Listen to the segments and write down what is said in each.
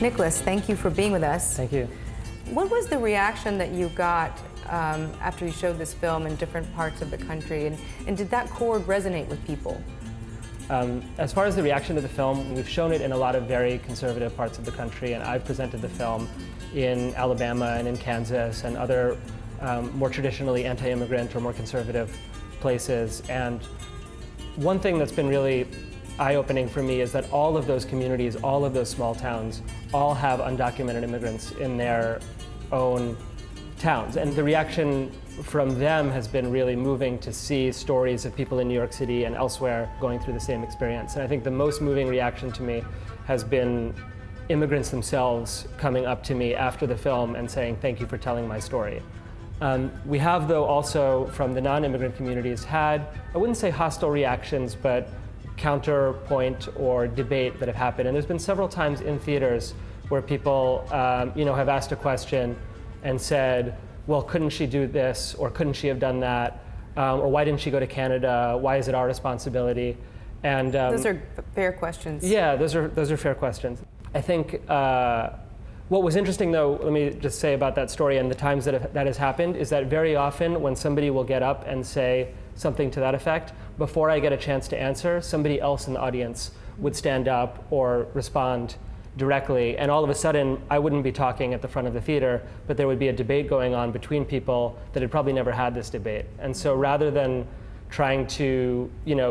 Nicholas, thank you for being with us. Thank you. What was the reaction that you got after you showed this film in different parts of the country, and did that chord resonate with people? As far as the reaction to the film, we've shown it in a lot of very conservative parts of the country, and I've presented the film in Alabama and in Kansas and other more traditionally anti-immigrant or more conservative places. And one thing that's been really eye-opening for me is that all of those communities, all of those small towns, all have undocumented immigrants in their own towns. And the reaction from them has been really moving to see stories of people in New York City and elsewhere going through the same experience. And I think the most moving reaction to me has been immigrants themselves coming up to me after the film and saying, "Thank you for telling my story." We have, though, also from the non-immigrant communities had, I wouldn't say hostile reactions, but counterpoint or debate that have happened. And there's been several times in theaters where people have asked a question and said, well, couldn't she do this, or couldn't she have done that, or why didn't she go to Canada, why is it our responsibility? And those are fair questions. Yeah, those are fair questions. I think what was interesting, though, let me just say about that story and the times that has happened, is that very often when somebody will get up and say something to that effect, before I get a chance to answer, somebody else in the audience would stand up or respond directly, and all of a sudden I wouldn't be talking at the front of the theater, but there would be a debate going on between people that had probably never had this debate. And so rather than trying to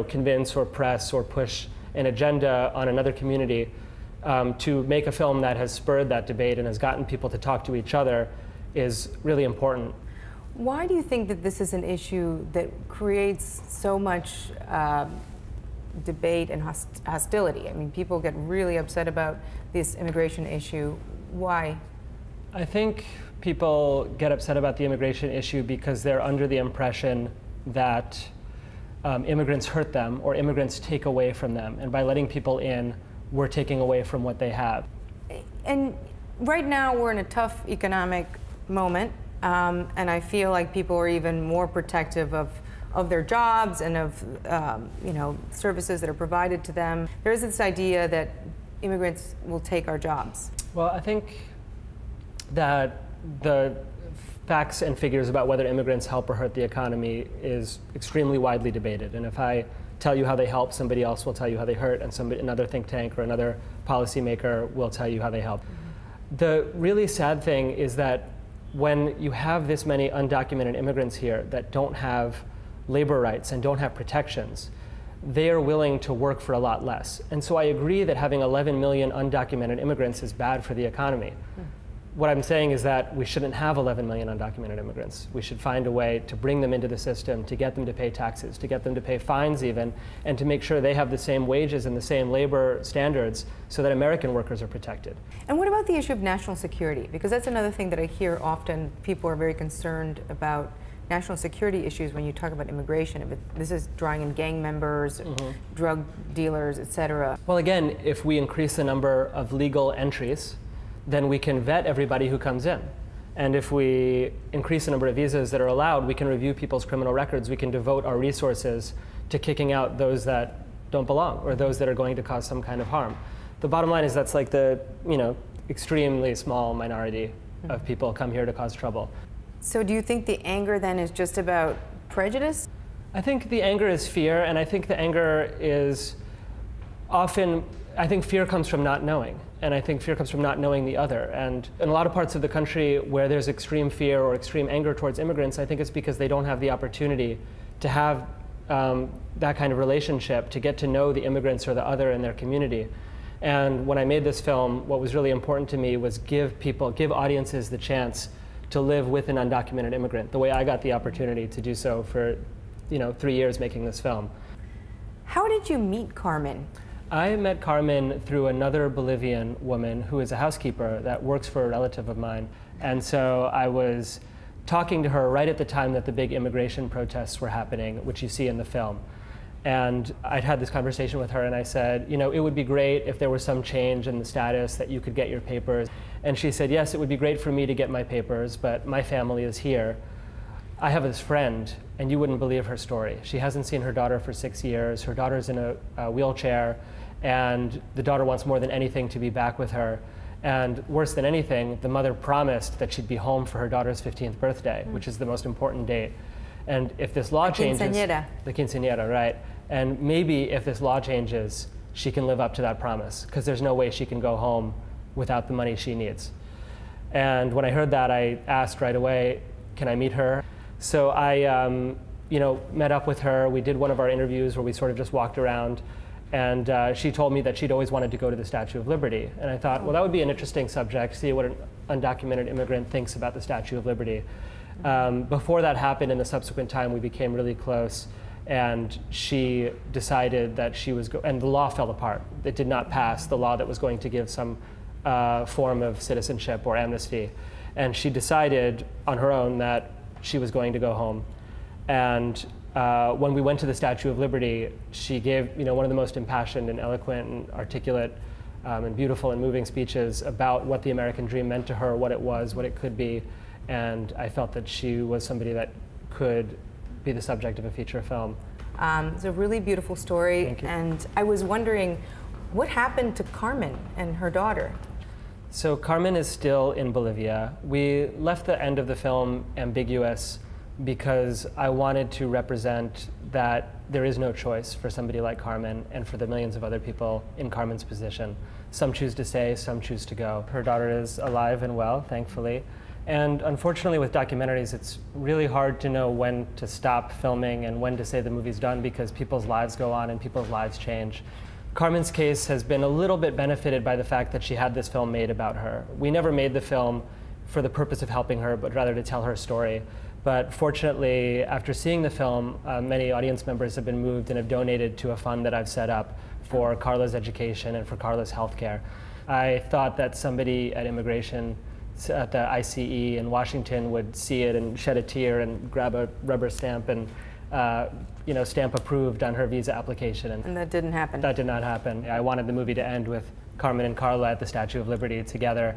convince or press or push an agenda on another community, to make a film that has spurred that debate and has gotten people to talk to each other is really important. Why do you think that this is an issue that creates so much debate and hostility? I mean, people get really upset about this immigration issue. Why? I think people get upset about the immigration issue because they're under the impression that immigrants hurt them or immigrants take away from them. And by letting people in, we're taking away from what they have. And right now, we're in a tough economic moment. And I feel like people are even more protective of their jobs and of services that are provided to them. There is this idea that immigrants will take our jobs. Well, I think that the facts and figures about whether immigrants help or hurt the economy is extremely widely debated. And if I tell you how they help, somebody else will tell you how they hurt, and another think tank or another policymaker will tell you how they help. Mm-hmm. The really sad thing is that when you have this many undocumented immigrants here that don't have labor rights and don't have protections, they are willing to work for a lot less. And so I agree that having 11 million undocumented immigrants is bad for the economy. What I'm saying is that we shouldn't have 11 million undocumented immigrants. We should find a way to bring them into the system, to get them to pay taxes, to get them to pay fines even, and to make sure they have the same wages and the same labor standards so that American workers are protected. And what about the issue of national security? Because that's another thing that I hear often. People are very concerned about national security issues when you talk about immigration. If this is drawing in gang members, drug dealers, et cetera. Well, again, if we increase the number of legal entries, then we can vet everybody who comes in. And if we increase the number of visas that are allowed, we can review people's criminal records. We can devote our resources to kicking out those that don't belong or those that are going to cause some kind of harm. The bottom line is that's like the extremely small minority of people come here to cause trouble. So do you think the anger then is just about prejudice? I think the anger is fear, and I think the anger is often, I think fear comes from not knowing. And I think fear comes from not knowing the other. And in a lot of parts of the country where there's extreme fear or extreme anger towards immigrants, I think it's because they don't have the opportunity to have that kind of relationship, to get to know the immigrants or the other in their community. And when I made this film, what was really important to me was give audiences the chance to live with an undocumented immigrant, the way I got the opportunity to do so for 3 years making this film. How did you meet Carmen? I met Carmen through another Bolivian woman who is a housekeeper that works for a relative of mine. And so I was talking to her right at the time that the big immigration protests were happening, which you see in the film. And I'd had this conversation with her, and I said, it would be great if there was some change in the status, that you could get your papers. And she said, yes, it would be great for me to get my papers, but my family is here. I have this friend, and you wouldn't believe her story. She hasn't seen her daughter for 6 years. Her daughter's in a wheelchair, and the daughter wants more than anything to be back with her. And worse than anything, the mother promised that she'd be home for her daughter's 15th birthday, which is the most important date. And if this law changes... Quinceañera. The quinceañera, right. And maybe if this law changes, she can live up to that promise, because there's no way she can go home without the money she needs. And when I heard that, I asked right away, can I meet her? So I met up with her. We did one of our interviews where we sort of just walked around. And she told me that she'd always wanted to go to the Statue of Liberty. And I thought, well, that would be an interesting subject, see what an undocumented immigrant thinks about the Statue of Liberty. Before that happened, in the subsequent time, we became really close. And she decided that she was, and the law fell apart. It did not pass, the law that was going to give some form of citizenship or amnesty. And she decided on her own that she was going to go home. And when we went to the Statue of Liberty, she gave one of the most impassioned and eloquent and articulate and beautiful and moving speeches about what the American dream meant to her, what it was, what it could be. And I felt that she was somebody that could be the subject of a feature film. It's a really beautiful story. Thank you. And I was wondering, what happened to Carmen and her daughter? So Carmen is still in Bolivia. We left the end of the film ambiguous because I wanted to represent that there is no choice for somebody like Carmen and for the millions of other people in Carmen's position. Some choose to stay, some choose to go. Her daughter is alive and well, thankfully. And unfortunately with documentaries, it's really hard to know when to stop filming and when to say the movie's done, because people's lives go on and people's lives change. Carmen's case has been a little bit benefited by the fact that she had this film made about her. We never made the film for the purpose of helping her, but rather to tell her story. But fortunately, after seeing the film, many audience members have been moved and have donated to a fund that I've set up for Carla's education and for Carla's healthcare. I thought that somebody at immigration at the ICE in Washington would see it and shed a tear and grab a rubber stamp and stamp approved on her visa application. And that didn't happen. That did not happen. I wanted the movie to end with Carmen and Carla at the Statue of Liberty together,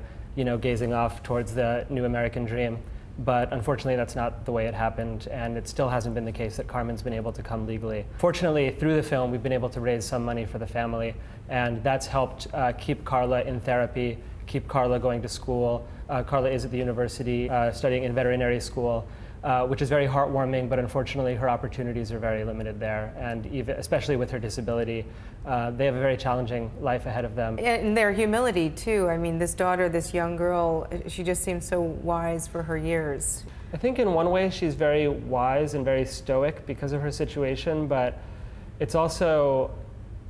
gazing off towards the new American dream. But unfortunately, that's not the way it happened, and it still hasn't been the case that Carmen's been able to come legally. Fortunately, through the film, we've been able to raise some money for the family, and that's helped keep Carla in therapy, keep Carla going to school. Carla is at the university studying in veterinary school, which is very heartwarming, but unfortunately her opportunities are very limited there. And even, especially with her disability, they have a very challenging life ahead of them. And their humility too. I mean, this daughter, this young girl, she just seems so wise for her years. I think in one way she's very wise and very stoic because of her situation, but it's also,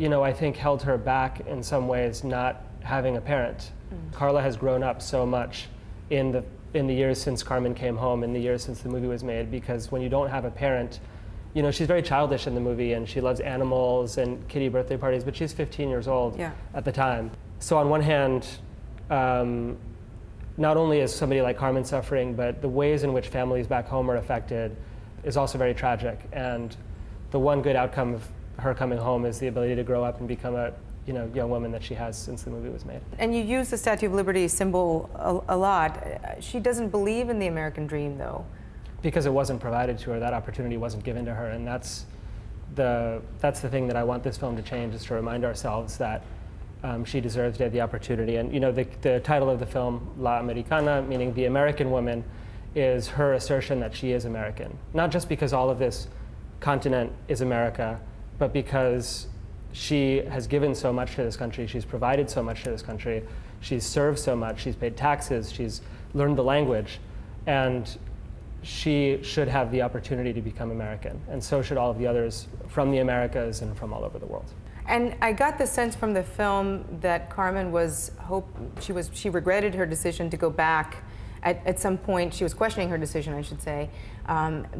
I think held her back in some ways not having a parent. Carla has grown up so much in the years since Carmen came home, in the years since the movie was made, because when you don't have a parent, she's very childish in the movie and she loves animals and kiddie birthday parties, but she's 15 years old at the time. So on one hand, not only is somebody like Carmen suffering, but the ways in which families back home are affected is also very tragic. And the one good outcome of her coming home is the ability to grow up and become a young woman that she has since the movie was made. And you use the Statue of Liberty symbol a lot. She doesn't believe in the American dream, though. Because it wasn't provided to her, that opportunity wasn't given to her, and that's the thing that I want this film to change, is to remind ourselves that she deserves to have the opportunity. And the title of the film, La Americana, meaning the American woman, is her assertion that she is American. Not just because all of this continent is America, but because she has given so much to this country, she's provided so much to this country, she's served so much, she's paid taxes, she's learned the language, and she should have the opportunity to become American, and so should all of the others from the Americas and from all over the world. And I got the sense from the film that Carmen she regretted her decision to go back. At some point, she was questioning her decision, I should say,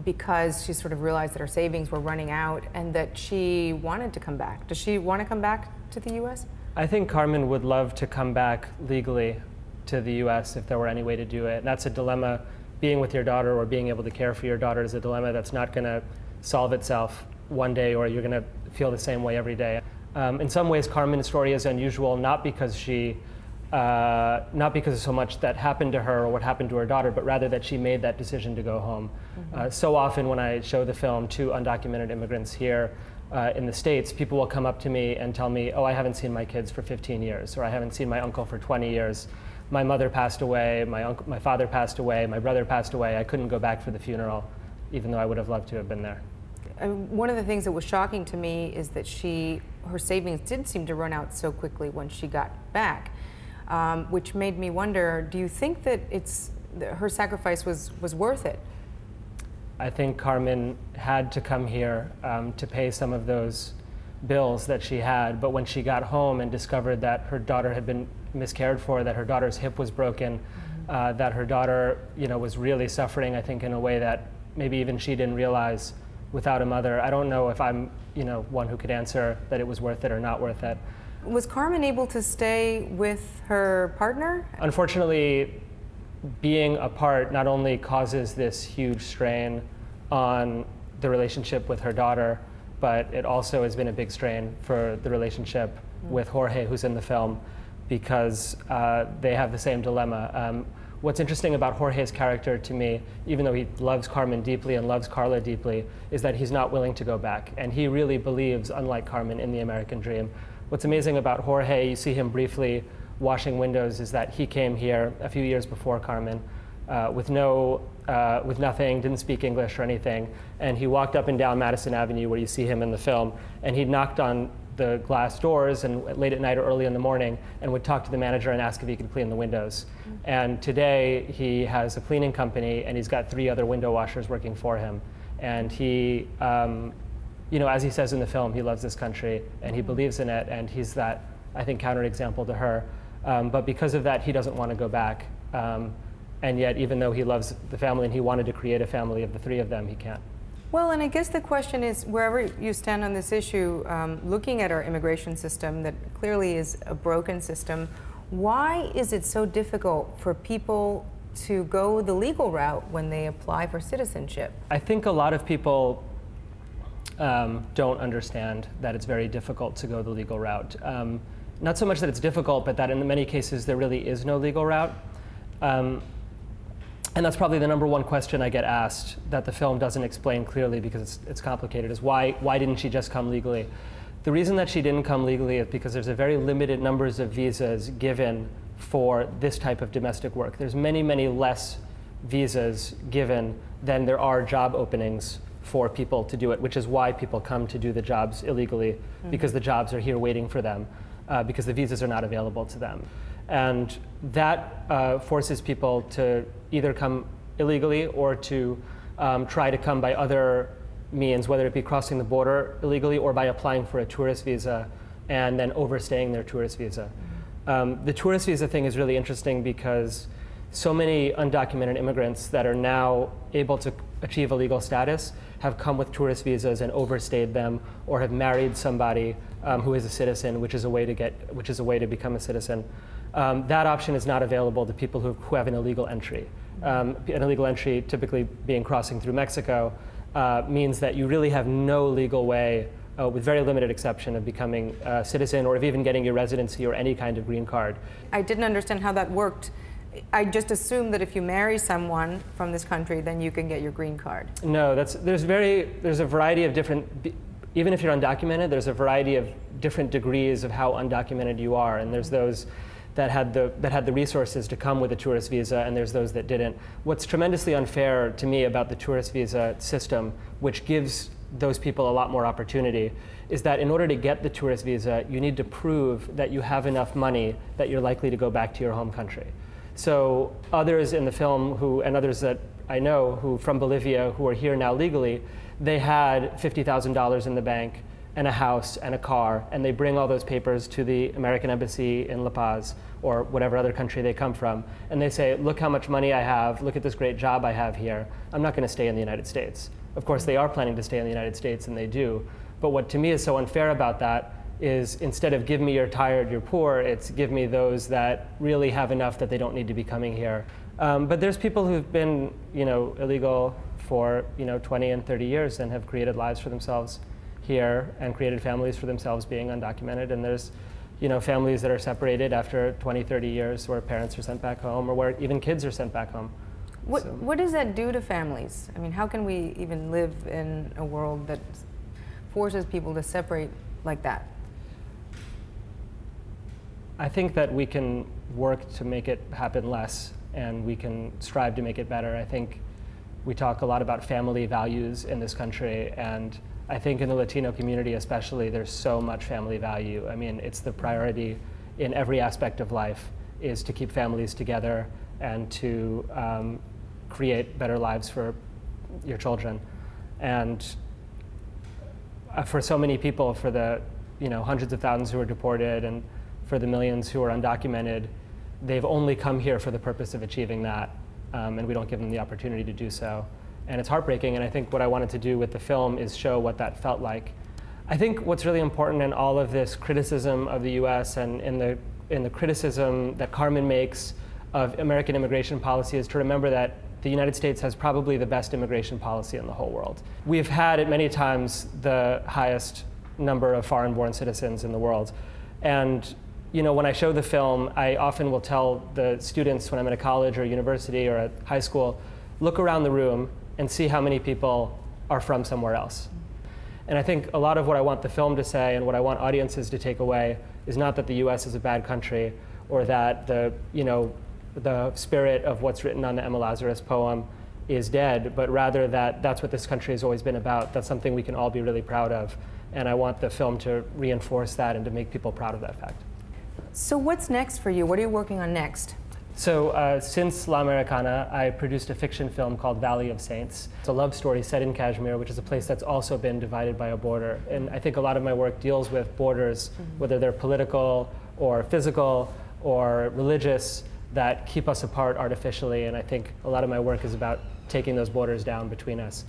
because she sort of realized that her savings were running out and that she wanted to come back. Does she want to come back to the U.S.? I think Carmen would love to come back legally to the U.S. if there were any way to do it. And that's a dilemma. Being with your daughter or being able to care for your daughter is a dilemma that's not going to solve itself one day, or you're going to feel the same way every day. In some ways, Carmen's story is unusual, not because of so much that happened to her or what happened to her daughter, but rather that she made that decision to go home. So often when I show the film to undocumented immigrants here, in the States, people will come up to me and tell me, oh, I haven't seen my kids for 15 years, or I haven't seen my uncle for 20 years. My mother passed away, my father passed away, my brother passed away. I couldn't go back for the funeral, even though I would have loved to have been there. One of the things that was shocking to me is that her savings did seem to run out so quickly when she got back, which made me wonder, do you think that her sacrifice was worth it? I think Carmen had to come here to pay some of those bills that she had, but when she got home and discovered that her daughter had been miscared for, that her daughter's hip was broken, that her daughter, was really suffering, I think, in a way that maybe even she didn't realize without a mother. I don't know if I'm, one who could answer that it was worth it or not worth it. Was Carmen able to stay with her partner? Unfortunately, being apart not only causes this huge strain on the relationship with her daughter, but it also has been a big strain for the relationship with Jorge, who's in the film, because they have the same dilemma. What's interesting about Jorge's character to me, even though he loves Carmen deeply and loves Carla deeply, is that he's not willing to go back. And he really believes, unlike Carmen, in the American dream. What's amazing about Jorge, you see him briefly washing windows, is that he came here a few years before Carmen with nothing, didn't speak English or anything, and he walked up and down Madison Avenue where you see him in the film, and he knocked on the glass doors and late at night or early in the morning and would talk to the manager and ask if he could clean the windows. And today he has a cleaning company and he's got 3 other window washers working for him. And he, as he says in the film, he loves this country and he believes in it, and he's that, I think, counterexample to her. But because of that, he doesn't want to go back. And yet, even though he loves the family and he wanted to create a family of the 3 of them, he can't. Well, and I guess the question is, wherever you stand on this issue, looking at our immigration system that clearly is a broken system, why is it so difficult for people to go the legal route when they apply for citizenship? I think a lot of people don't understand that it's very difficult to go the legal route. Not so much that it's difficult, but that in many cases there really is no legal route. And that's probably the #1 question I get asked that the film doesn't explain clearly because it's complicated, is why didn't she just come legally? The reason that she didn't come legally is because there's a very limited numbers of visas given for this type of domestic work. There's many, many less visas given than there are job openings for people to do it, which is why people come to do the jobs illegally, because the jobs are here waiting for them, because the visas are not available to them. And that forces people to either come illegally or to try to come by other means, whether it be crossing the border illegally or by applying for a tourist visa and then overstaying their tourist visa. The tourist visa thing is really interesting because so many undocumented immigrants that are now able to achieve a legal status have come with tourist visas and overstayed them, or have married somebody who is a citizen, which is a way to become a citizen. That option is not available to people who have an illegal entry. An illegal entry, typically being crossing through Mexico, means that you really have no legal way, with very limited exception, of becoming a citizen or of even getting your residency or any kind of green card. I didn't understand how that worked. I just assumed that if you marry someone from this country, then you can get your green card. No, there's a variety of different, even if you're undocumented, there's a variety of different degrees of how undocumented you are, and there's those that had the resources to come with a tourist visa, and there's those that didn't. What's tremendously unfair to me about the tourist visa system, which gives those people a lot more opportunity, is that in order to get the tourist visa, you need to prove that you have enough money that you're likely to go back to your home country. So others in the film and others that I know who from Bolivia who are here now legally, they had $50,000 in the bank and a house and a car, and they bring all those papers to the American embassy in La Paz or whatever other country they come from, and they say, look how much money I have, look at this great job I have here, I'm not going to stay in the United States. Of course, they are planning to stay in the United States, and they do. But what to me is so unfair about that is instead of give me you're tired, you're poor, it's give me those that really have enough that they don't need to be coming here. But there's people who've been illegal for 20 and 30 years and have created lives for themselves here and created families for themselves being undocumented. And there's families that are separated after 20, 30 years where parents are sent back home or where even kids are sent back home. What does that do to families? I mean, how can we even live in a world that's forces people to separate like that? I think that we can work to make it happen less, and we can strive to make it better. I think we talk a lot about family values in this country, and I think in the Latino community especially, there's so much family value. I mean, it's the priority in every aspect of life, is to keep families together and to create better lives for your children. And for so many people, for the hundreds of thousands who are deported and for the millions who are undocumented, they've only come here for the purpose of achieving that, and we don't give them the opportunity to do so. And it's heartbreaking, and I think what I wanted to do with the film is show what that felt like. I think what's really important in all of this criticism of the US and in the criticism that Carmen makes of American immigration policy is to remember that the United States has probably the best immigration policy in the whole world. We've had at many times the highest number of foreign-born citizens in the world. And when I show the film, I often will tell the students when I'm at a college or university or at high school, look around the room and see how many people are from somewhere else. And I think a lot of what I want the film to say and what I want audiences to take away is not that the US is a bad country or that the spirit of what's written on the Emma Lazarus poem is dead, but rather that that's what this country has always been about. That's something we can all be really proud of. And I want the film to reinforce that and to make people proud of that fact. So what's next for you? What are you working on next? So since La Americana, I produced a fiction film called Valley of Saints. It's a love story set in Kashmir, which is a place that's also been divided by a border. And I think a lot of my work deals with borders, whether they're political or physical or religious, that keep us apart artificially. And I think a lot of my work is about taking those borders down between us.